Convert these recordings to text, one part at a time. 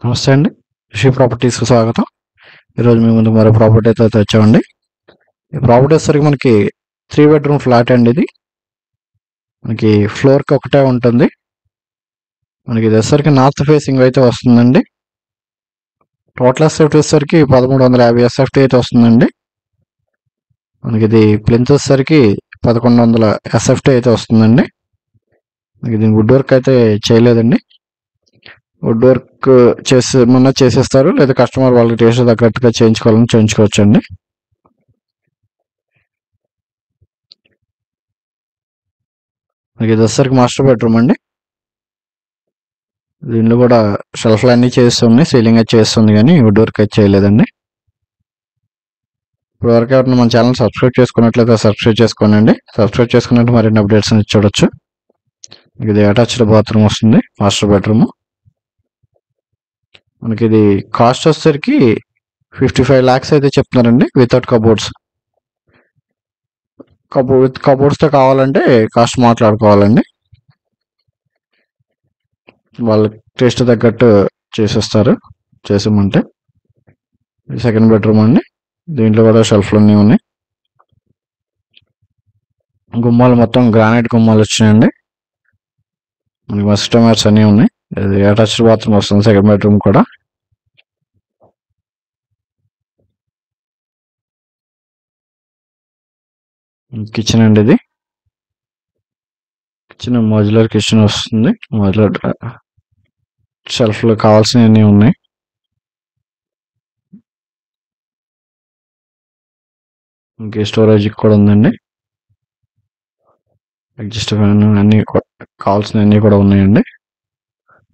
నమస్తే అండి. రిషి ప్రాపర్టీస్‌కి స్వాగతం. ఈరోజు మీ ముందుకు మరో ప్రాపర్టీతో అయితే వచ్చామండి. ఈ ప్రాపర్టీ వచ్చేసరికి మనకి 3 బెడ్‌రూమ్ ఫ్లాట్ అండి ఇది. మనకి ఫ్లోర్‌కి ఒకటే ఉంటుంది. మనకి ఇది వచ్చేసరికి నార్త్ ఫేసింగ్ అయితే వస్తుందండి. టోటల్ ఎస్ఎఫ్టీ వచ్చేసరికి 1350 ఎస్ఎఫ్టీ అయితే వస్తుందండి. మనకి ఇది ప్లింత్ వచ్చేసరికి 1100 ఎస్ఎఫ్టీ అయితే వస్తుందండి. మనకి దీని వుడ్ వర్క్ అయితే చేయలేదండి. వుడ్ వర్క్ చేసేస్తారు, లేదా కస్టమర్ వాళ్ళకి టేస్ట్ తగ్గట్టుగా చేయించుకోవాలని చేయించుకోవచ్చండి. మనకి ఇది వచ్చేసరికి మాస్టర్ బెడ్రూమ్ అండి. దీనిలో కూడా షెల్ఫ్లు అన్నీ చేస్తుంది, సీలింగ్ అయితే చేస్తుంది, కానీ వుడ్ వర్క్ అయితే చేయలేదండి. ఇప్పుడు వరకు ఎవరైనా మన ఛానల్ సబ్స్క్రైబ్ చేసుకున్నట్లయితే సబ్స్క్రైబ్ చేసుకోనండి. సబ్స్క్రైబ్ చేసుకున్నట్టు మరిన్ని అప్డేట్స్ చూడొచ్చు. ఇది అటాచ్డ్ బాత్రూమ్ వస్తుంది, మాస్టర్ బెడ్రూమ్. మనకి ఇది కాస్ట్ వచ్చేసరికి 55 lakhs అయితే చెప్తున్నారండి, వితౌట్ కబోర్డ్స్. విత్ కబోర్డ్స్తో కావాలంటే కాస్ట్ మాట్లాడుకోవాలండి. వాళ్ళ టేస్ట్ తగ్గట్టు చేసేస్తారు చేసామంటే. సెకండ్ బెడ్రూమ్ అండి. దీంట్లో కూడా షెల్ఫ్లు అన్నీ ఉన్నాయి. గుమ్మాలు మొత్తం గ్రానైట్ గుమ్మాలు వచ్చినాయండి. మనకి మస్ట్ మ్యాట్స్ అన్నీ ఉన్నాయి. ఇది అటాచ్డ్ బాత్రూమ్ వస్తుంది, సెకండ్ బెడ్రూమ్ కూడా. కిచెన్ అండి ఇది. కిచెన్ మాడ్యులర్ కిచెన్ వస్తుంది. మాడ్యులర్ షెల్ఫ్లు కావాల్సినవన్నీ ఉన్నాయి. ఇంకే స్టోరేజ్ కూడా ఉందండి. అడ్జస్ట్ ఫ్యాన్ అన్నీ కావాల్సినవన్నీ కూడా ఉన్నాయండి.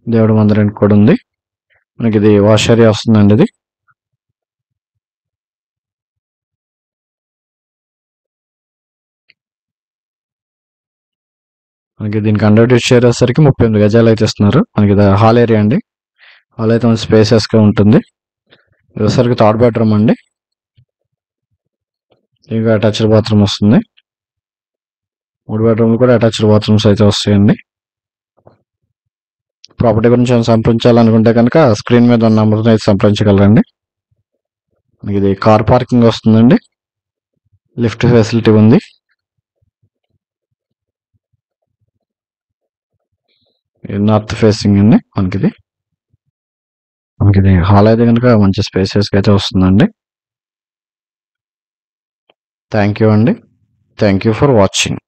దేవుడు మందిరానికి కూడా ఉంది. మనకి ఇది వాష్ ఏరియా వస్తుందండి. ఇది మనకి దీనికి అండర్ షేర్ వచ్చేసరికి 38 గజాలు అయితే ఇస్తున్నారు. మనకి ఇది హాల్ ఏరియా అండి. హాల్ అయితే స్పేసెస్గా ఉంటుంది. ఇది వచ్చేసరికి థర్డ్ బెడ్రూమ్ అండి. ఇంకా అటాచ్డ్ బాత్రూమ్ వస్తుంది. 3 బెడ్రూమ్లు కూడా అటాచ్డ్ బాత్రూమ్స్ అయితే వస్తాయండి. ప్రాపర్టీ గురించి సంప్రదించాలనుకుంటే కనుక స్క్రీన్ మీద ఉన్న నెంబర్ని అయితే సంప్రదించగలరండి. మనకి ఇది కార్ పార్కింగ్ వస్తుందండి. లిఫ్ట్ ఫెసిలిటీ ఉంది. నార్త్ ఫేసింగ్ అండి. మనకిది హాల్ అయితే కనుక మంచి స్పేసెస్గా అయితే వస్తుందండి. థ్యాంక్ యూ అండి. Thank you for watching.